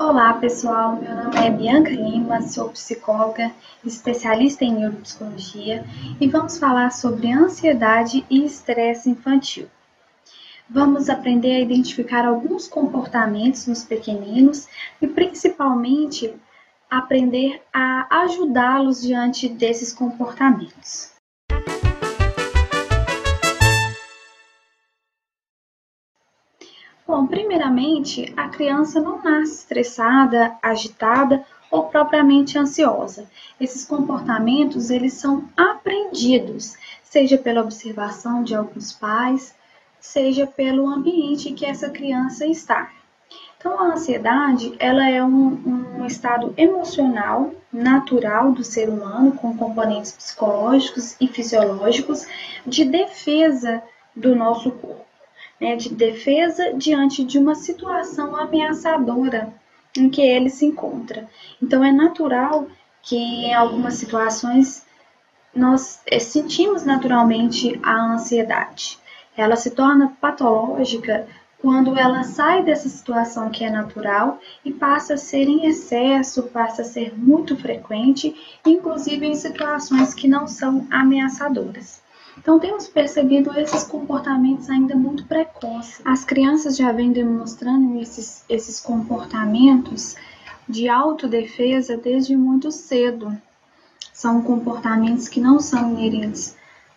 Olá, pessoal. Meu nome é Bianca Lima, sou psicóloga, especialista em neuropsicologia e vamos falar sobre ansiedade e estresse infantil. Vamos aprender a identificar alguns comportamentos nos pequeninos e, principalmente, aprender a ajudá-los diante desses comportamentos. Bom, primeiramente, a criança não nasce estressada, agitada ou propriamente ansiosa. Esses comportamentos, eles são aprendidos, seja pela observação de alguns pais, seja pelo ambiente em que essa criança está. Então, a ansiedade, ela é um estado emocional natural do ser humano, com componentes psicológicos e fisiológicos de defesa do nosso corpo, né, de defesa diante de uma situação ameaçadora em que ele se encontra. Então, é natural que em algumas situações nós sentimos naturalmente a ansiedade. Ela se torna patológica quando ela sai dessa situação que é natural e passa a ser em excesso, passa a ser muito frequente, inclusive em situações que não são ameaçadoras. Então, temos percebido esses comportamentos ainda muito precoces. As crianças já vêm demonstrando esses comportamentos de autodefesa desde muito cedo. São comportamentos que não são inerentes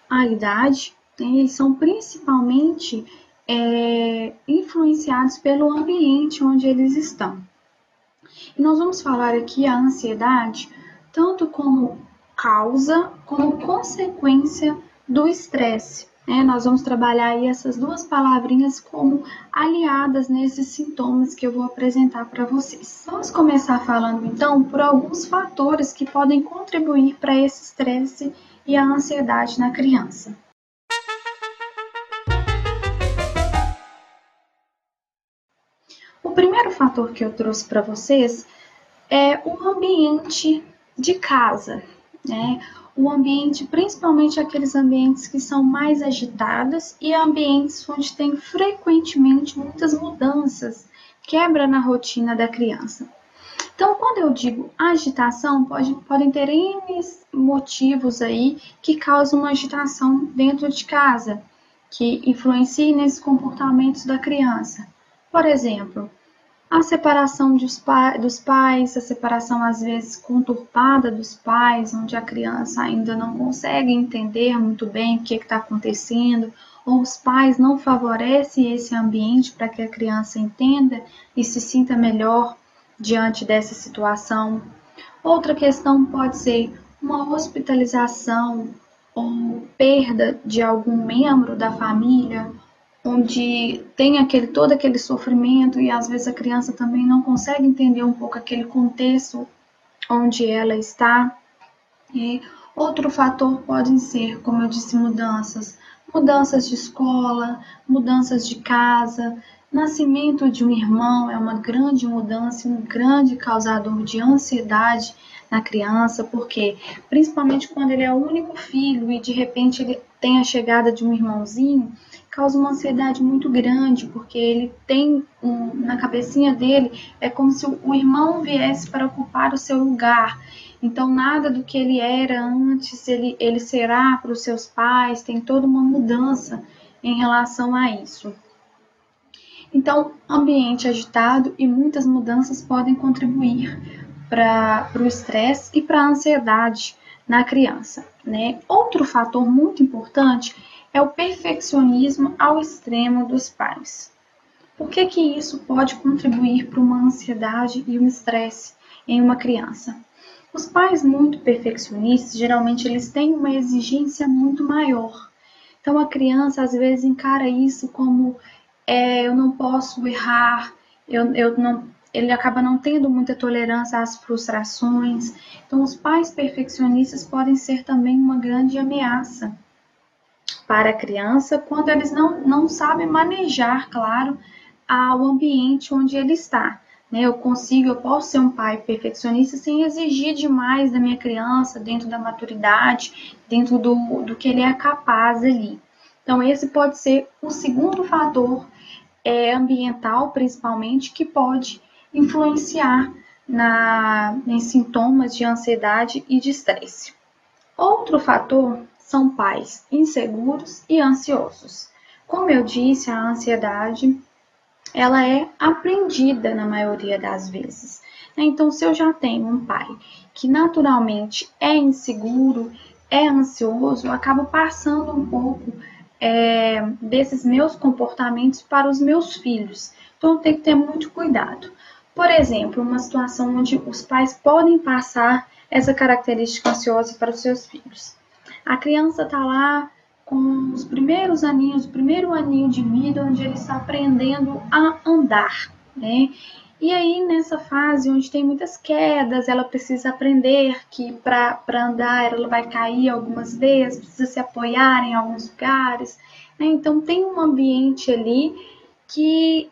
à idade, né, e são principalmente influenciados pelo ambiente onde eles estão. E nós vamos falar aqui a ansiedade tanto como causa como consequência do estresse. Nós vamos trabalhar aí essas duas palavrinhas como aliadas nesses sintomas que eu vou apresentar para vocês. Vamos começar falando então por alguns fatores que podem contribuir para esse estresse e a ansiedade na criança. O primeiro fator que eu trouxe para vocês é o ambiente de casa, né? O ambiente, principalmente aqueles ambientes que são mais agitados e ambientes onde tem frequentemente muitas mudanças, quebra na rotina da criança. Então, quando eu digo agitação, podem ter N motivos aí que causam uma agitação dentro de casa, que influenciem nesses comportamentos da criança. Por exemplo, a separação dos pais, a separação às vezes conturbada dos pais, onde a criança ainda não consegue entender muito bem o que está acontecendo, ou os pais não favorecem esse ambiente para que a criança entenda e se sinta melhor diante dessa situação. Outra questão pode ser uma hospitalização ou perda de algum membro da família, onde tem todo aquele sofrimento e às vezes a criança também não consegue entender um pouco aquele contexto onde ela está. E outro fator podem ser, como eu disse, mudanças de escola, mudanças de casa, nascimento de um irmão é uma grande mudança, um grande causador de ansiedade na criança, porque principalmente quando ele é o único filho e de repente ele tem a chegada de um irmãozinho, causa uma ansiedade muito grande, porque ele tem na cabecinha dele, é como se o irmão viesse para ocupar o seu lugar. Então, nada do que ele era antes, ele será para os seus pais, tem toda uma mudança em relação a isso. Então, ambiente agitado e muitas mudanças podem contribuir para o estresse e para a ansiedade na criança, né? Outro fator muito importante é o perfeccionismo ao extremo dos pais. Por que isso pode contribuir para uma ansiedade e um estresse em uma criança? Os pais muito perfeccionistas, geralmente eles têm uma exigência muito maior. Então a criança às vezes encara isso como eu não posso errar, ele acaba não tendo muita tolerância às frustrações. Então os pais perfeccionistas podem ser também uma grande ameaça para a criança quando eles não sabem manejar, claro, o ambiente onde ele está. Eu posso ser um pai perfeccionista sem exigir demais da minha criança, dentro da maturidade, dentro do que ele é capaz ali. Então, esse pode ser o segundo fator ambiental, principalmente, que pode influenciar em sintomas de ansiedade e de estresse. Outro fator são pais inseguros e ansiosos. Como eu disse, a ansiedade ela é aprendida na maioria das vezes. Então, se eu já tenho um pai que naturalmente é inseguro, é ansioso, eu acabo passando um pouco desses meus comportamentos para os meus filhos. Então, eu tenho que ter muito cuidado. Por exemplo, uma situação onde os pais podem passar essa característica ansiosa para os seus filhos. A criança está lá com os primeiros aninhos, o primeiro aninho de vida, onde ele está aprendendo a andar, né? E aí, nessa fase onde tem muitas quedas, ela precisa aprender que para andar ela vai cair algumas vezes, precisa se apoiar em alguns lugares, né? Então, tem um ambiente ali que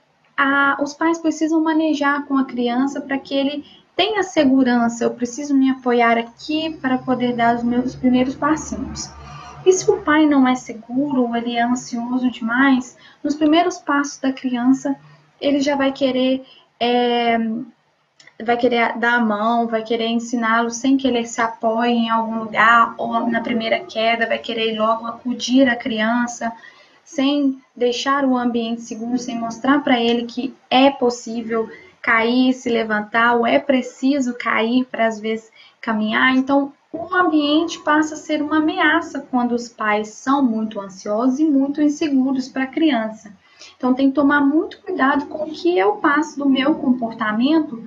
os pais precisam manejar com a criança para que ele tenha segurança. Eu preciso me apoiar aqui para poder dar os meus primeiros passinhos. E se o pai não é seguro ou ele é ansioso demais, nos primeiros passos da criança, ele já vai querer dar a mão, vai querer ensiná-lo sem que ele se apoie em algum lugar, ou na primeira queda vai querer logo acudir a criança, sem deixar o ambiente seguro, sem mostrar para ele que é possível cair, se levantar, ou é preciso cair para às vezes caminhar. Então, o ambiente passa a ser uma ameaça quando os pais são muito ansiosos e muito inseguros para a criança. Então, tem que tomar muito cuidado com o que eu passo do meu comportamento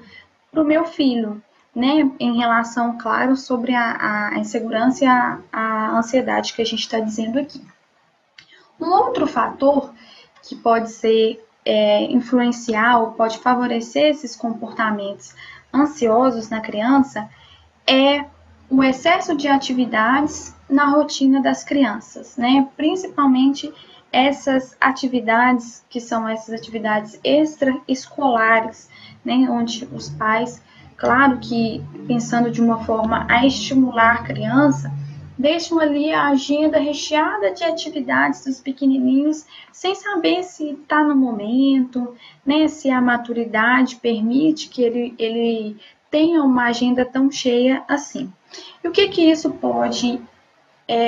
para o meu filho, né? Em relação, claro, sobre a insegurança e a ansiedade que a gente está dizendo aqui. Um outro fator que pode ser influenciar ou pode favorecer esses comportamentos ansiosos na criança é o excesso de atividades na rotina das crianças, né? Principalmente essas atividades que são essas atividades extraescolares, né? Onde os pais, claro que pensando de uma forma a estimular a criança, deixam ali a agenda recheada de atividades dos pequenininhos, sem saber se está no momento, né? Se a maturidade permite que ele tenha uma agenda tão cheia assim. E o que isso pode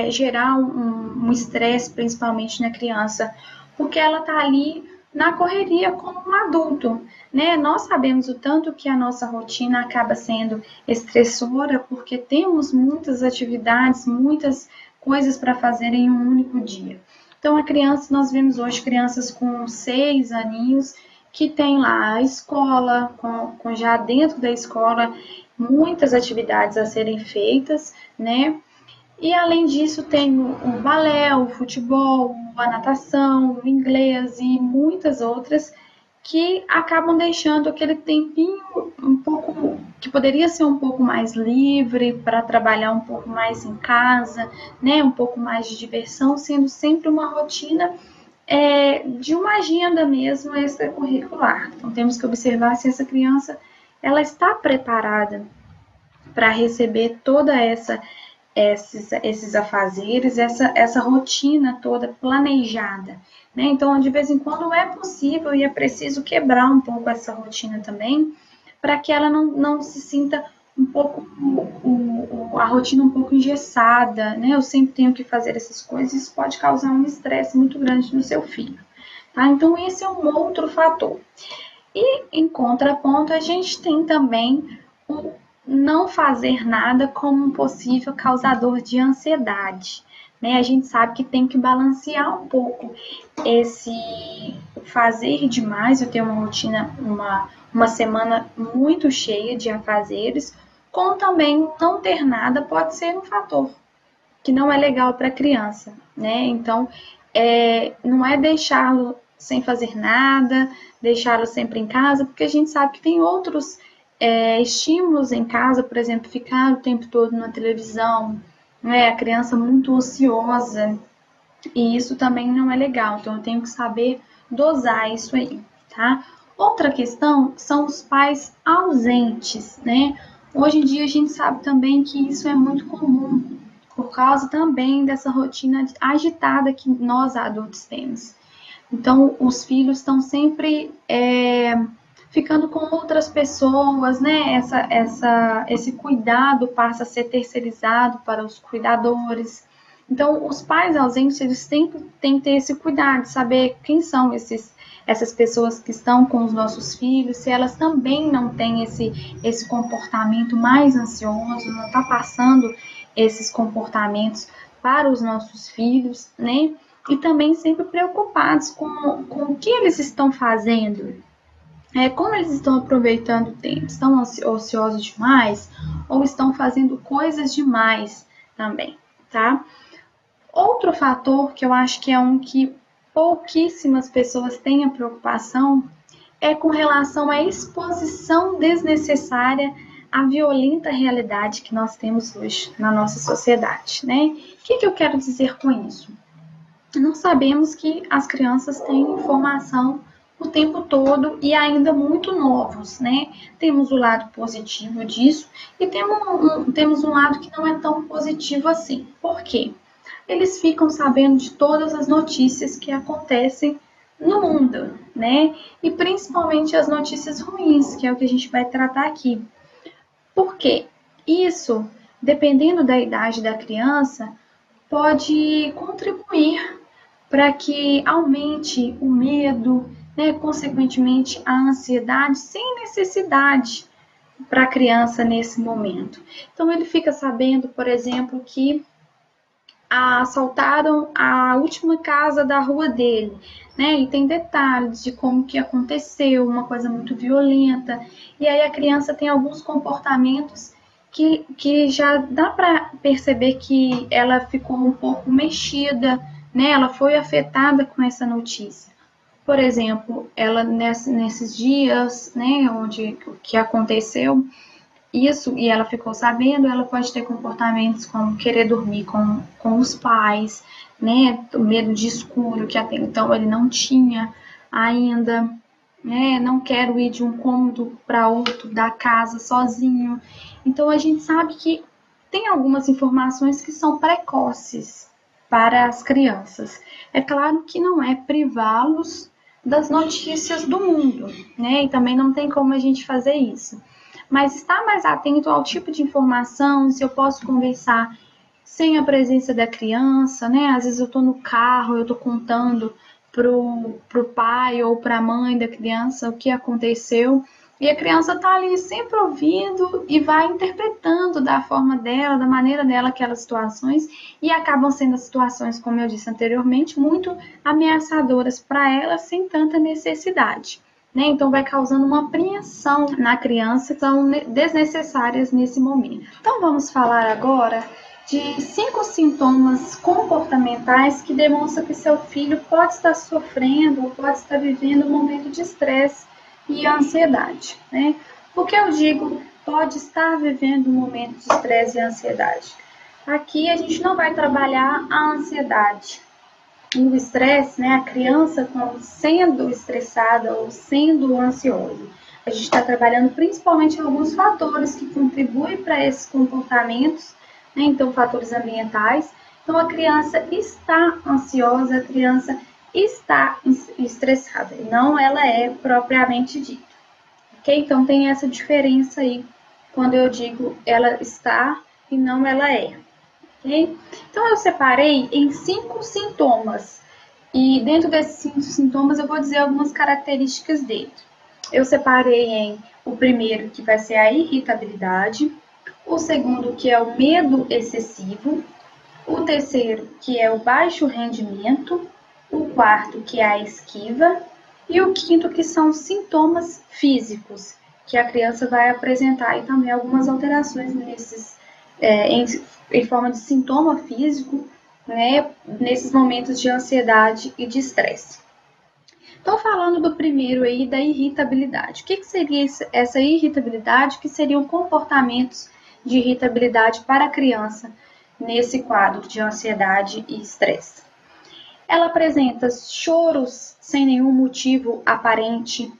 gerar um estresse, principalmente na criança? Porque ela está ali na correria como um adulto, né? Nós sabemos o tanto que a nossa rotina acaba sendo estressora, porque temos muitas atividades, muitas coisas para fazer em um único dia. Então, a criança, nós vemos hoje crianças com 6 aninhos que tem lá a escola, com já dentro da escola muitas atividades a serem feitas, né? E além disso tem o balé, o futebol, a natação, o inglês e muitas outras que acabam deixando aquele tempinho um pouco, que poderia ser um pouco mais livre para trabalhar um pouco mais em casa, né? Um pouco mais de diversão, sendo sempre uma rotina de uma agenda mesmo extracurricular. Então temos que observar se essa criança ela está preparada para receber toda esses afazeres, essa rotina toda planejada, né? Então, de vez em quando é possível e é preciso quebrar um pouco essa rotina também, para que ela não se sinta um pouco, a rotina um pouco engessada, né? Eu sempre tenho que fazer essas coisas, isso pode causar um estresse muito grande no seu filho, tá? Então, esse é um outro fator. E, em contraponto, a gente tem também o não fazer nada como um possível causador de ansiedade, né? A gente sabe que tem que balancear um pouco esse fazer demais, eu tenho uma rotina, uma semana muito cheia de afazeres, com também não ter nada pode ser um fator que não é legal para a criança, né? Então, não é deixá-lo sem fazer nada, deixá-lo sempre em casa, porque a gente sabe que tem outros estímulos em casa, por exemplo, ficar o tempo todo na televisão, né? A criança muito ociosa, e isso também não é legal, então eu tenho que saber dosar isso aí, tá? Outra questão são os pais ausentes, né? Hoje em dia a gente sabe também que isso é muito comum, por causa também dessa rotina agitada que nós adultos temos. Então, os filhos estão sempre ficando com outras pessoas, né? Esse cuidado passa a ser terceirizado para os cuidadores. Então, os pais ausentes, eles sempre têm que ter esse cuidado de saber quem são essas pessoas que estão com os nossos filhos, se elas também não têm esse comportamento mais ansioso, não está passando esses comportamentos para os nossos filhos, né? E também sempre preocupados com o que eles estão fazendo, como eles estão aproveitando o tempo, estão ociosos demais ou estão fazendo coisas demais também, tá? Outro fator que eu acho que é um que pouquíssimas pessoas têm a preocupação é com relação à exposição desnecessária à violenta realidade que nós temos hoje na nossa sociedade, né? O que eu quero dizer com isso? Nós sabemos que as crianças têm informação o tempo todo e ainda muito novos, né? Temos o lado positivo disso e temos um lado que não é tão positivo assim. Por quê? Eles ficam sabendo de todas as notícias que acontecem no mundo, né? E principalmente as notícias ruins, que é o que a gente vai tratar aqui. Por quê? Isso, dependendo da idade da criança, pode contribuir para que aumente o medo, né? Consequentemente a ansiedade, sem necessidade para a criança nesse momento. Então ele fica sabendo, por exemplo, que assaltaram a última casa da rua dele, né? E tem detalhes de como que aconteceu, uma coisa muito violenta. E aí a criança tem alguns comportamentos que já dá para perceber que ela ficou um pouco mexida, né? Ela foi afetada com essa notícia. Por exemplo, ela nesses dias, né, onde o que aconteceu, isso, e ela ficou sabendo, ela pode ter comportamentos como querer dormir com os pais, né, o medo de escuro, que até então ele não tinha ainda, né, não quero ir de um cômodo para outro da casa sozinho. Então a gente sabe que tem algumas informações que são precoces para as crianças. É claro que não é privá-los das notícias do mundo, né, e também não tem como a gente fazer isso. Mas estar mais atento ao tipo de informação, se eu posso conversar sem a presença da criança, né? Às vezes eu estou no carro, eu estou contando pro pai ou para a mãe da criança o que aconteceu, e a criança está ali sempre ouvindo e vai interpretando da forma dela, da maneira dela aquelas situações, e acabam sendo situações, como eu disse anteriormente, muito ameaçadoras para ela sem tanta necessidade. Né? Então vai causando uma apreensão na criança, que são desnecessárias nesse momento. Então vamos falar agora de 5 sintomas comportamentais que demonstram que seu filho pode estar sofrendo ou pode estar vivendo um momento de estresse e ansiedade. Né? Por que eu digo pode estar vivendo um momento de estresse e ansiedade? Aqui a gente não vai trabalhar a ansiedade. E o estresse, né, a criança sendo estressada ou sendo ansiosa. A gente está trabalhando principalmente alguns fatores que contribuem para esses comportamentos, né, então fatores ambientais. Então a criança está ansiosa, a criança está estressada, e não ela é propriamente dita. Ok? Então tem essa diferença aí quando eu digo ela está e não ela é. Okay? Então eu separei em 5 sintomas e dentro desses 5 sintomas eu vou dizer algumas características dele. Eu separei em o primeiro, que vai ser a irritabilidade, o segundo, que é o medo excessivo, o terceiro, que é o baixo rendimento, o quarto, que é a esquiva, e o quinto, que são sintomas físicos, que a criança vai apresentar, e também algumas alterações nesses em forma de sintoma físico, né, nesses momentos de ansiedade e de estresse. Então, falando do primeiro aí, da irritabilidade. O que seria essa irritabilidade? O que seriam comportamentos de irritabilidade para a criança nesse quadro de ansiedade e estresse? Ela apresenta choros sem nenhum motivo aparente.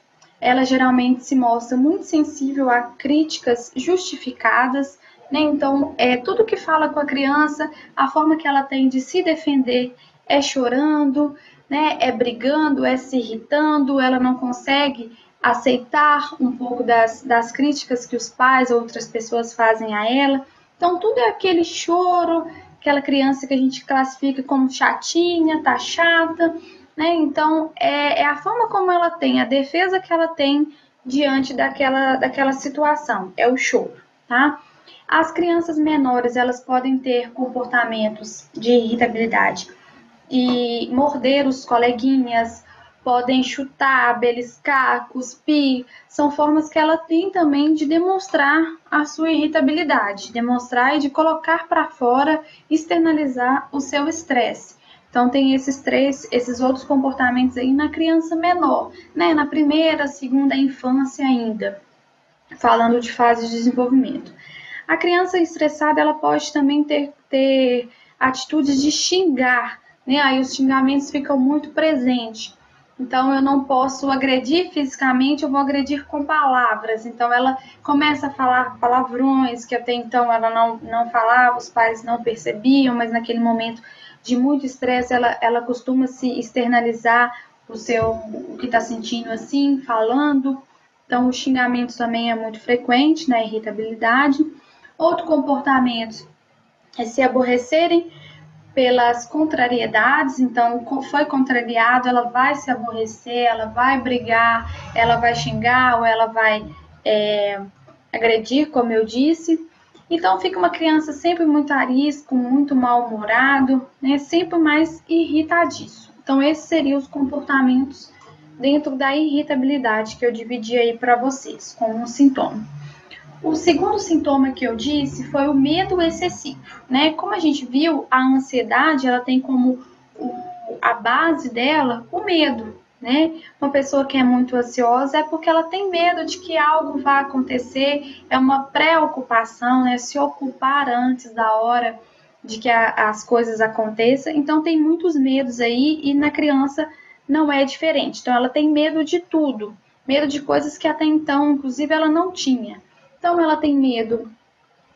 Ela geralmente se mostra muito sensível a críticas justificadas, né? Então, tudo que fala com a criança, a forma que ela tem de se defender é chorando, né? É brigando, é se irritando, ela não consegue aceitar um pouco das críticas que os pais ou outras pessoas fazem a ela. Então, tudo é aquele choro, aquela criança que a gente classifica como chatinha, tá chata, né? Então, é a forma como ela tem, a defesa que ela tem diante daquela situação, é o choro, tá? As crianças menores, elas podem ter comportamentos de irritabilidade e morder os coleguinhas, podem chutar, beliscar, cuspir, são formas que ela tem também de demonstrar a sua irritabilidade, demonstrar e de colocar para fora, externalizar o seu estresse. Então tem esses outros comportamentos aí na criança menor, né? Na primeira, segunda infância ainda, falando de fase de desenvolvimento. A criança estressada, ela pode também ter atitudes de xingar, né? Aí os xingamentos ficam muito presentes. Então, eu não posso agredir fisicamente, eu vou agredir com palavras. Então, ela começa a falar palavrões que até então ela não falava, os pais não percebiam, mas naquele momento de muito estresse, ela costuma se externalizar o que está sentindo assim, falando. Então, o xingamento também é muito frequente, né? Irritabilidade. Outro comportamento é se aborrecerem pelas contrariedades, então foi contrariado, ela vai se aborrecer, ela vai brigar, ela vai xingar ou ela vai agredir, como eu disse. Então fica uma criança sempre muito arisco, muito mal-humorado, né? Sempre mais irritadiço. Então esses seriam os comportamentos dentro da irritabilidade que eu dividi aí para vocês, como um sintoma. O segundo sintoma que eu disse foi o medo excessivo, né? Como a gente viu, a ansiedade, ela tem como a base dela o medo, né? Uma pessoa que é muito ansiosa é porque ela tem medo de que algo vá acontecer, é uma preocupação, né? Se ocupar antes da hora de que as coisas aconteçam. Então tem muitos medos aí e na criança não é diferente. Então ela tem medo de tudo, medo de coisas que até então, inclusive, ela não tinha. Então, ela tem medo,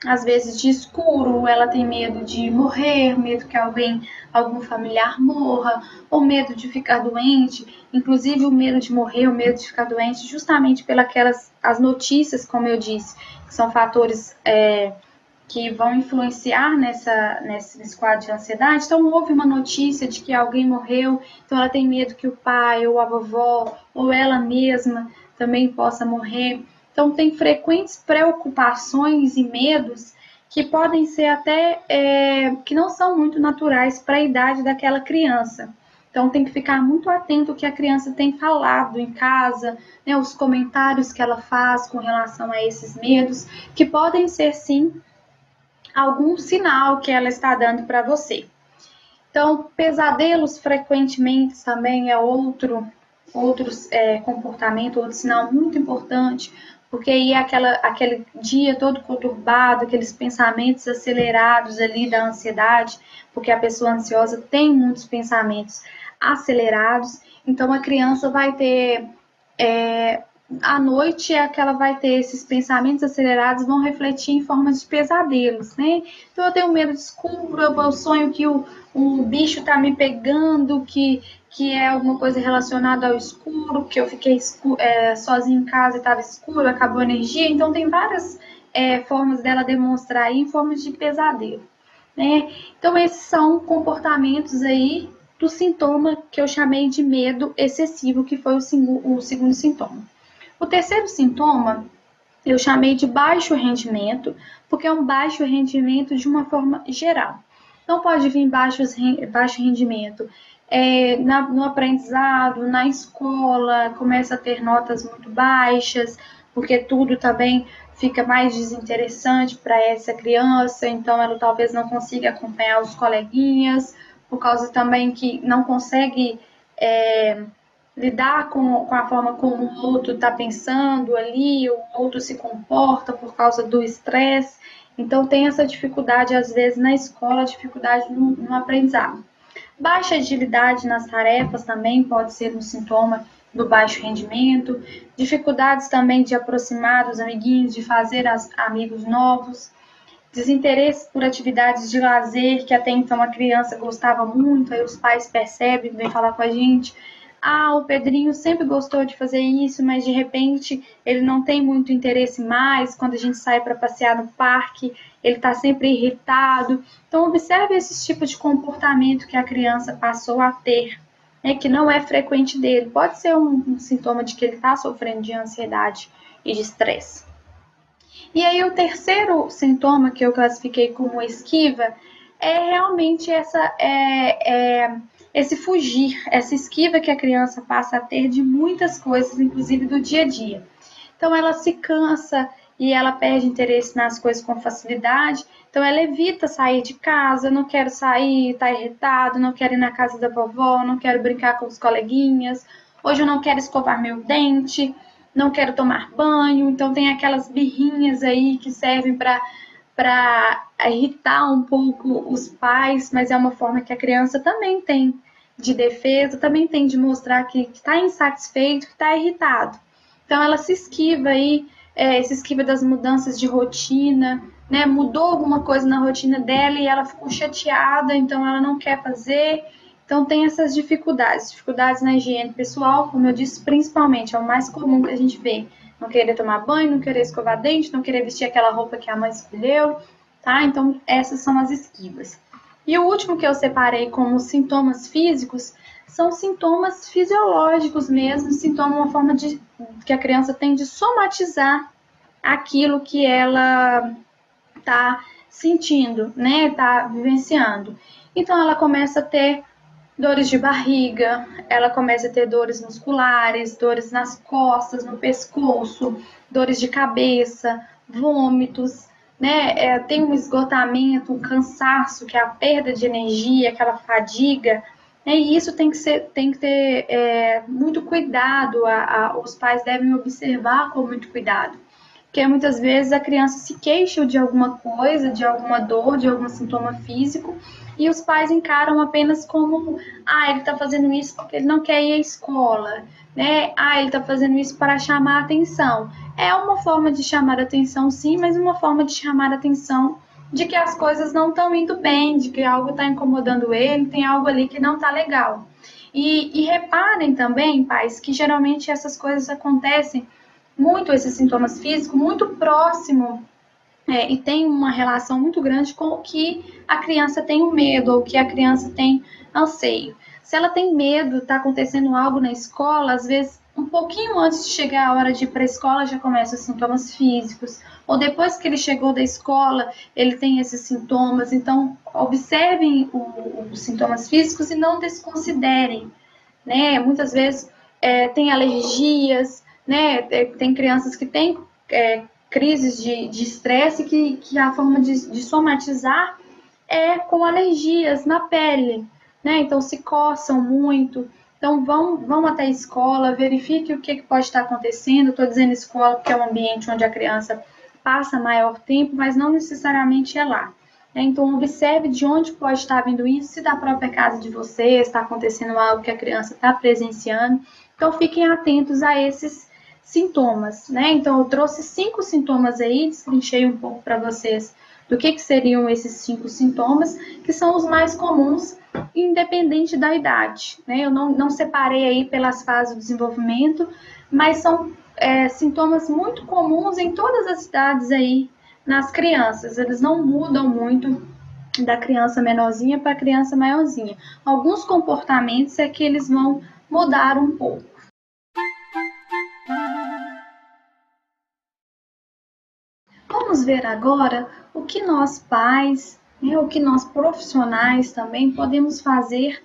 às vezes, de escuro, ela tem medo de morrer, medo que algum familiar morra, ou medo de ficar doente, inclusive o medo de morrer, o medo de ficar doente, justamente pelas as notícias, como eu disse, que são fatores que vão influenciar nesse quadro de ansiedade. Então, houve uma notícia de que alguém morreu, então ela tem medo que o pai, ou a vovó, ou ela mesma também possa morrer. Então, tem frequentes preocupações e medos que podem ser até, que não são muito naturais para a idade daquela criança. Então, tem que ficar muito atento ao que a criança tem falado em casa, né, os comentários que ela faz com relação a esses medos, que podem ser, sim, algum sinal que ela está dando para você. Então, pesadelos frequentemente também é outro comportamento, outro sinal muito importante, porque aí é aquele dia todo conturbado, aqueles pensamentos acelerados ali da ansiedade, porque a pessoa ansiosa tem muitos pensamentos acelerados, então a criança vai ter à noite é que ela vai ter esses pensamentos acelerados, vão refletir em forma de pesadelos, né? Então eu tenho medo de escuro, eu sonho que o bicho tá me pegando, que é alguma coisa relacionada ao escuro, que eu fiquei sozinha em casa e estava escuro, acabou a energia. Então tem várias formas dela demonstrar aí em formas de pesadelo, né? Então esses são comportamentos aí do sintoma que eu chamei de medo excessivo, que foi o segundo sintoma. O terceiro sintoma eu chamei de baixo rendimento, porque é um baixo rendimento de uma forma geral. Então pode vir baixo rendimento no aprendizado, na escola, começa a ter notas muito baixas, porque tudo também fica mais desinteressante para essa criança, então ela talvez não consiga acompanhar os coleguinhas, por causa também que não consegue lidar com a forma como o outro está pensando ali, o outro se comporta por causa do estresse. Então, tem essa dificuldade, às vezes, na escola, dificuldade no aprendizado. Baixa agilidade nas tarefas também pode ser um sintoma do baixo rendimento. Dificuldades também de aproximar os amiguinhos, de fazer amigos novos. Desinteresse por atividades de lazer, que até então a criança gostava muito, aí os pais percebem, vêm falar com a gente, Ah, o Pedrinho sempre gostou de fazer isso, mas de repente ele não tem muito interesse mais. Quando a gente sai para passear no parque, ele está sempre irritado. Então, observe esses tipos de comportamento que a criança passou a ter, né, que não é frequente dele. Pode ser um sintoma de que ele está sofrendo de ansiedade e de estresse. E aí, o terceiro sintoma que eu classifiquei como esquiva é realmente esse fugir, essa esquiva que a criança passa a ter de muitas coisas, inclusive do dia a dia. Então, ela se cansa e ela perde interesse nas coisas com facilidade. Então, ela evita sair de casa, não quero sair, tá irritado, não quero ir na casa da vovó, não quero brincar com os coleguinhas, hoje eu não quero escovar meu dente, não quero tomar banho. Então, tem aquelas birrinhas aí que servem para irritar um pouco os pais, mas é uma forma que a criança também tem de defesa, também tem de mostrar que está insatisfeito, que está irritado. Então ela se esquiva aí, se esquiva das mudanças de rotina, né? Mudou alguma coisa na rotina dela e ela ficou chateada, então ela não quer fazer. Então tem essas dificuldades na higiene pessoal, como eu disse, principalmente é o mais comum que a gente vê. Não querer tomar banho, não querer escovar dente, não querer vestir aquela roupa que a mãe escolheu, tá? Então essas são as esquivas. E o último que eu separei como sintomas físicos são sintomas fisiológicos mesmo, sintoma uma forma que a criança tem de somatizar aquilo que ela está sentindo, né? Está vivenciando. Então ela começa a ter dores de barriga, ela começa a ter dores musculares, dores nas costas, no pescoço, dores de cabeça, vômitos, né? Tem um esgotamento, um cansaço, que é a perda de energia, aquela fadiga. E isso tem que ter muito cuidado, os pais devem observar com muito cuidado. Porque muitas vezes a criança se queixa de alguma coisa, de alguma dor, de algum sintoma físico, e os pais encaram apenas como, ele está fazendo isso porque ele não quer ir à escola, né? Ele está fazendo isso para chamar a atenção. É uma forma de chamar a atenção, sim, mas uma forma de chamar a atenção de que as coisas não estão indo bem, de que algo está incomodando ele, tem algo ali que não está legal. E reparem também, pais, que geralmente essas coisas acontecem muito, esses sintomas físicos, muito próximo e tem uma relação muito grande com o que a criança tem o medo, ou o que a criança tem anseio. Se ela tem medo, está acontecendo algo na escola, às vezes um pouquinho antes de chegar a hora de ir para a escola já começam os sintomas físicos, ou depois que ele chegou da escola, ele tem esses sintomas. Então, observem os sintomas físicos e não desconsiderem, né? Muitas vezes tem alergias, né? Tem crianças que têm crises de estresse que a forma de somatizar é com alergias na pele, né? Então se coçam muito. Então vão até a escola, verifique o que pode estar acontecendo. Estou dizendo escola porque é um ambiente onde a criança passa maior tempo, mas não necessariamente é lá. Então observe de onde pode estar vindo isso, se da própria casa de vocês está acontecendo algo que a criança está presenciando. Então fiquem atentos a esses sintomas, né? Então eu trouxe 5 sintomas aí, destrinchei um pouco para vocês do que seriam esses 5 sintomas, que são os mais comuns, independente da idade, né? Eu não separei aí pelas fases do desenvolvimento, mas são sintomas muito comuns em todas as idades aí nas crianças. Eles não mudam muito da criança menorzinha para a criança maiorzinha. Alguns comportamentos é que eles vão mudar um pouco. Vamos ver agora o que nós pais, o que nós profissionais também podemos fazer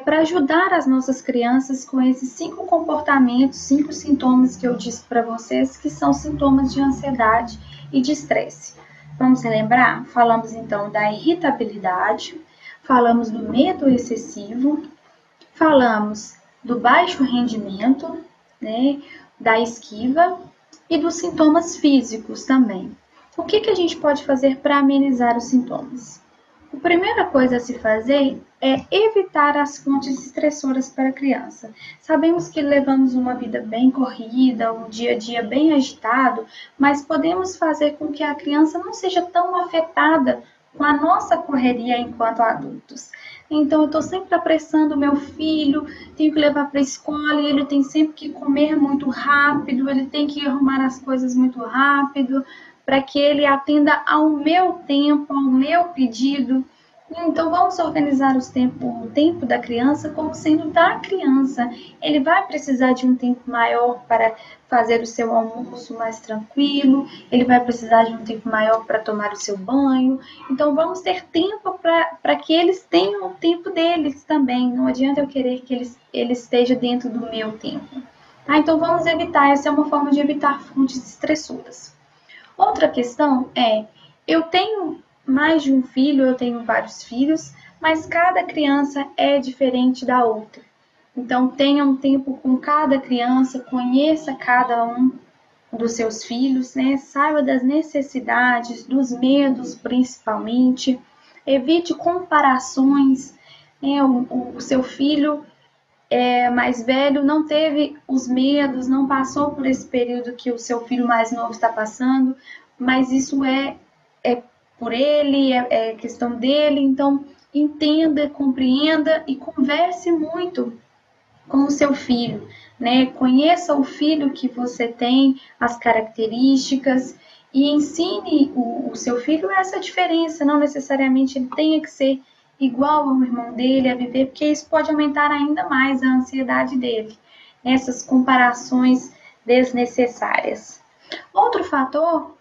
para ajudar as nossas crianças com esses 5 comportamentos, 5 sintomas que eu disse para vocês, que são sintomas de ansiedade e de estresse. Vamos relembrar? Falamos então da irritabilidade, falamos do medo excessivo, falamos do baixo rendimento, né, da esquiva e dos sintomas físicos também. O que a gente pode fazer para amenizar os sintomas? A primeira coisa a se fazer é evitar as fontes estressoras para a criança. Sabemos que levamos uma vida bem corrida, um dia a dia bem agitado, mas podemos fazer com que a criança não seja tão afetada com a nossa correria enquanto adultos. então eu estou sempre apressando o meu filho, tenho que levar para a escola, e ele tem sempre que comer muito rápido, ele tem que arrumar as coisas muito rápido, para que ele atenda ao meu tempo, ao meu pedido. Então, vamos organizar o tempo da criança como sendo da criança. Ele vai precisar de um tempo maior para fazer o seu almoço mais tranquilo, ele vai precisar de um tempo maior para tomar o seu banho. Então, vamos ter tempo para que eles tenham o tempo deles também. Não adianta eu querer que ele esteja dentro do meu tempo. Então, vamos evitar. Essa é uma forma de evitar fontes estressoras. Outra questão é, eu tenho mais de um filho, eu tenho vários filhos, mas cada criança é diferente da outra. Então, tenha um tempo com cada criança, conheça cada um dos seus filhos, né? Saiba das necessidades, dos medos principalmente. Evite comparações, né? O seu filho mais velho não teve os medos, não passou por esse período que o seu filho mais novo está passando, mas isso é por ele, é questão dele, então entenda, compreenda e converse muito com o seu filho, né? Conheça o filho que você tem, as características e ensine o seu filho essa diferença, não necessariamente ele tenha que ser igual ao irmão dele a viver, porque isso pode aumentar ainda mais a ansiedade dele, essas comparações desnecessárias. Outro fator,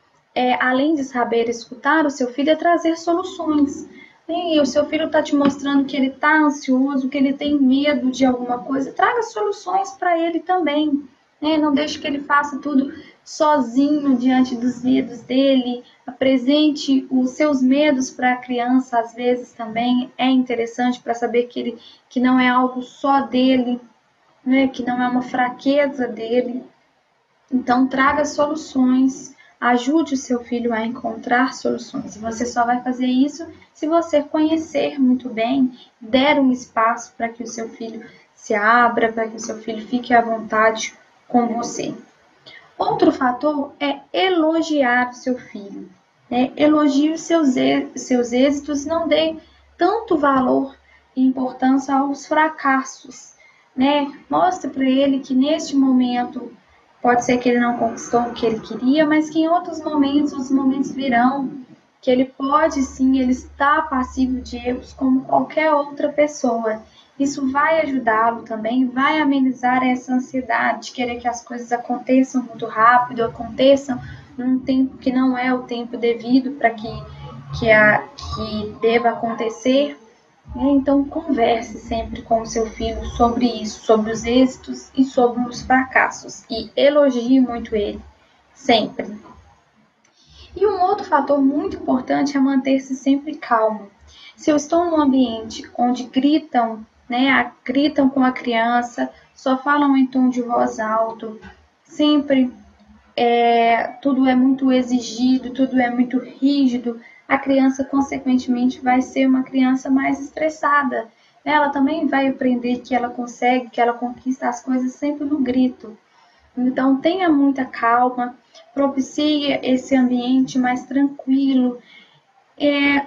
além de saber escutar o seu filho, é trazer soluções. E o seu filho está te mostrando que ele está ansioso, que ele tem medo de alguma coisa, traga soluções para ele também. Né? Não deixe que ele faça tudo sozinho diante dos medos dele. Apresente os seus medos para a criança, às vezes também é interessante para saber que não é algo só dele, né? Que não é uma fraqueza dele. Então, traga soluções, ajude o seu filho a encontrar soluções. Você só vai fazer isso se você conhecer muito bem, der um espaço para que o seu filho se abra, para que o seu filho fique à vontade com você. Outro fator é elogiar o seu filho. Né? Elogie os seus êxitos, não dê tanto valor e importância aos fracassos. Né? Mostre para ele que neste momento pode ser que ele não conquistou o que ele queria, mas que em outros momentos, os momentos virão, que ele pode sim, ele está passível de erros como qualquer outra pessoa. Isso vai ajudá-lo também, vai amenizar essa ansiedade de querer que as coisas aconteçam muito rápido, aconteçam num tempo que não é o tempo devido para que deva acontecer. Então, converse sempre com o seu filho sobre isso, sobre os êxitos e sobre os fracassos. E elogie muito ele, sempre. E um outro fator muito importante é manter-se sempre calmo. Se eu estou num ambiente onde gritam, né, gritam com a criança, só falam em tom de voz alto, sempre tudo é muito exigido, tudo é muito rígido, a criança, consequentemente, vai ser uma criança mais estressada. Ela também vai aprender que ela consegue, que ela conquista as coisas sempre no grito. Então, tenha muita calma, propicie esse ambiente mais tranquilo,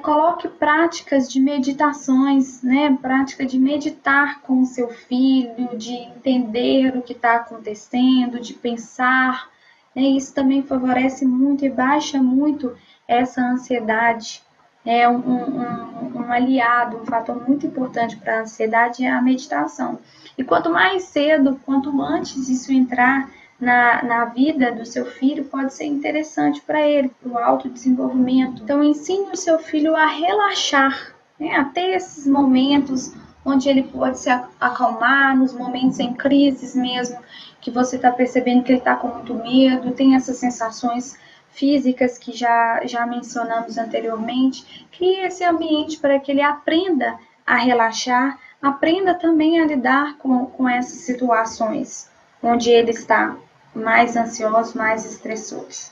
coloque práticas de meditações, né? Prática de meditar com o seu filho, de entender o que está acontecendo, de pensar. Né? Isso também favorece muito e baixa muito essa ansiedade. É um aliado, um fator muito importante para a ansiedade é a meditação. E quanto mais cedo, quanto antes isso entrar na vida do seu filho, pode ser interessante para ele, para o autodesenvolvimento. Então, ensine o seu filho a relaxar, né? A ter esses momentos onde ele pode se acalmar, nos momentos em crises mesmo, que você está percebendo que ele está com muito medo, tem essas sensações físicas que já mencionamos anteriormente. Crie esse ambiente para que ele aprenda a relaxar, aprenda também a lidar com essas situações onde ele está mais ansiosos, mais estressosos.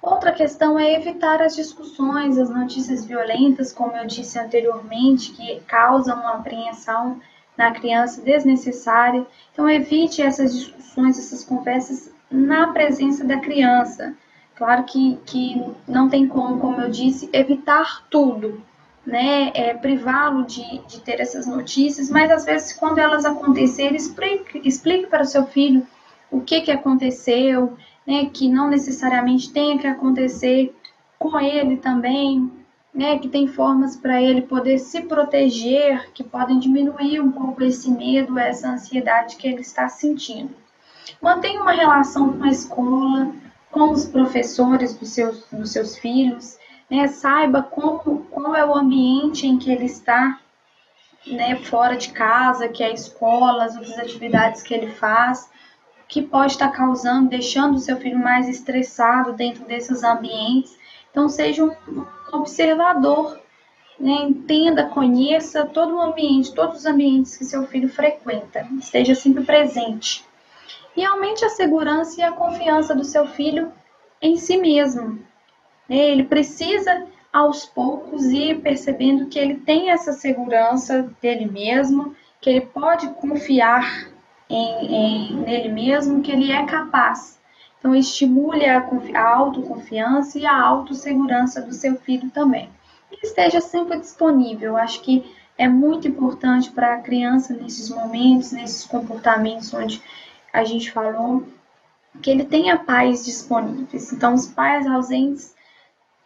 Outra questão é evitar as discussões, as notícias violentas, como eu disse anteriormente, que causam uma apreensão na criança desnecessária. Então, evite essas discussões, essas conversas na presença da criança. Claro que não tem como eu disse, evitar tudo, né, privá-lo de ter essas notícias, mas às vezes quando elas acontecerem, explique para o seu filho o que aconteceu, né, que não necessariamente tenha que acontecer com ele também, né, que tem formas para ele poder se proteger, que podem diminuir um pouco esse medo, essa ansiedade que ele está sentindo. Mantenha uma relação com a escola, com os professores dos seus filhos, né? Saiba qual é o ambiente em que ele está, né, fora de casa, que é a escola, as outras atividades que ele faz, que pode estar causando, deixando o seu filho mais estressado dentro desses ambientes. Então, seja um observador, né? Entenda, conheça todo o ambiente, todos os ambientes que seu filho frequenta, esteja sempre presente. E aumente a segurança e a confiança do seu filho em si mesmo. Ele precisa, aos poucos, ir percebendo que ele tem essa segurança dele mesmo, que ele pode confiar nele mesmo, que ele é capaz. Então, estimule a autoconfiança e a autossegurança do seu filho também. E esteja sempre disponível. Acho que é muito importante para a criança nesses momentos, nesses comportamentos onde a gente falou, que ele tenha pais disponíveis. Então, os pais ausentes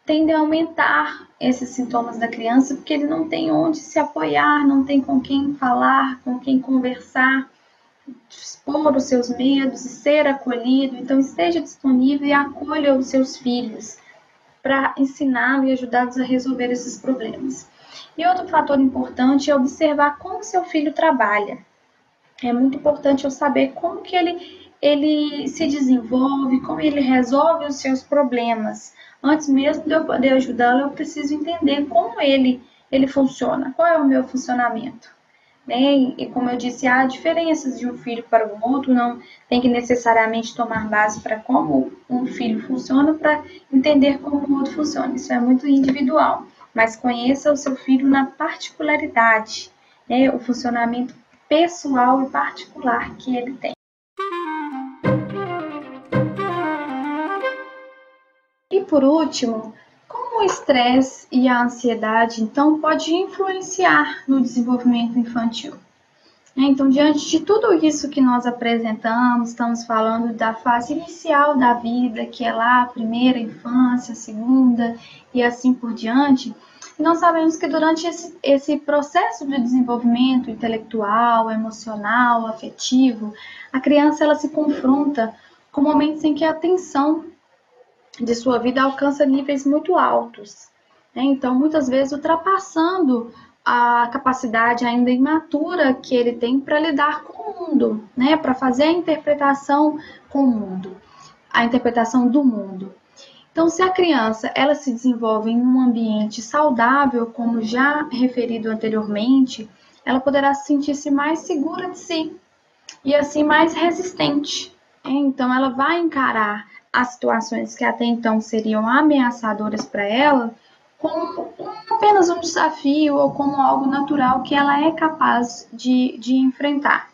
tendem a aumentar esses sintomas da criança, porque ele não tem onde se apoiar, não tem com quem falar, com quem conversar, expor os seus medos e ser acolhido. Então, esteja disponível e acolha os seus filhos para ensiná-los e ajudá-los a resolver esses problemas. E outro fator importante é observar como seu filho trabalha. É muito importante eu saber como que ele se desenvolve, como ele resolve os seus problemas. Antes mesmo de eu poder ajudá-lo, eu preciso entender como ele funciona, qual é o meu funcionamento. Né? E como eu disse, há diferenças de um filho para o outro, não tem que necessariamente tomar base para como um filho funciona para entender como o outro funciona. Isso é muito individual, mas conheça o seu filho na particularidade, né? O funcionamento pessoal e particular que ele tem. E por último, como o estresse e a ansiedade, então, pode influenciar no desenvolvimento infantil? Então, diante de tudo isso que nós apresentamos, estamos falando da fase inicial da vida, que é lá a primeira infância, a segunda e assim por diante. Nós sabemos que durante esse processo de desenvolvimento intelectual, emocional, afetivo, a criança ela se confronta com momentos em que a atenção de sua vida alcança níveis muito altos. Então, muitas vezes, ultrapassando a capacidade ainda imatura que ele tem para lidar com o mundo, né? Para fazer a interpretação com o mundo, a interpretação do mundo. Então, se a criança ela se desenvolve em um ambiente saudável, como já referido anteriormente, ela poderá sentir-se mais segura de si e assim mais resistente. Então, ela vai encarar as situações que até então seriam ameaçadoras para ela como apenas um desafio ou como algo natural que ela é capaz de enfrentar.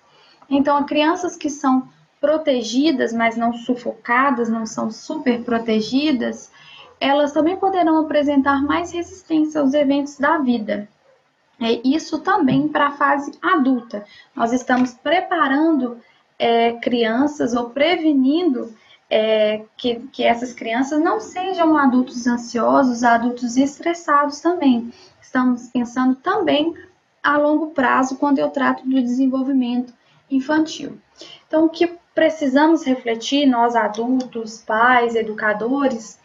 Então, crianças que são protegidas, mas não sufocadas, não são super protegidas, elas também poderão apresentar mais resistência aos eventos da vida. Isso também para a fase adulta. Nós estamos preparando crianças ou prevenindo que essas crianças não sejam adultos ansiosos, adultos estressados também. Estamos pensando também a longo prazo quando eu trato do desenvolvimento infantil. Então, o que precisamos refletir, nós adultos, pais, educadores,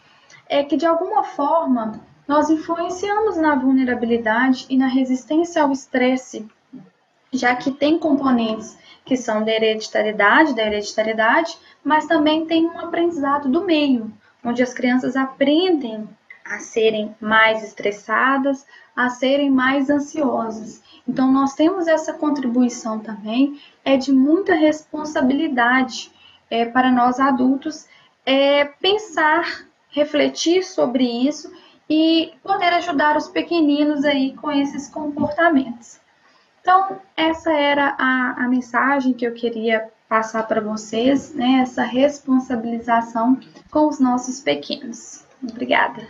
é que de alguma forma nós influenciamos na vulnerabilidade e na resistência ao estresse, já que tem componentes que são da hereditariedade, mas também tem um aprendizado do meio, onde as crianças aprendem a serem mais estressadas, a serem mais ansiosas. Então, nós temos essa contribuição também, de muita responsabilidade para nós adultos pensar, refletir sobre isso e poder ajudar os pequeninos aí com esses comportamentos. Então, essa era a mensagem que eu queria passar para vocês, né? Essa responsabilização com os nossos pequenos. Obrigada.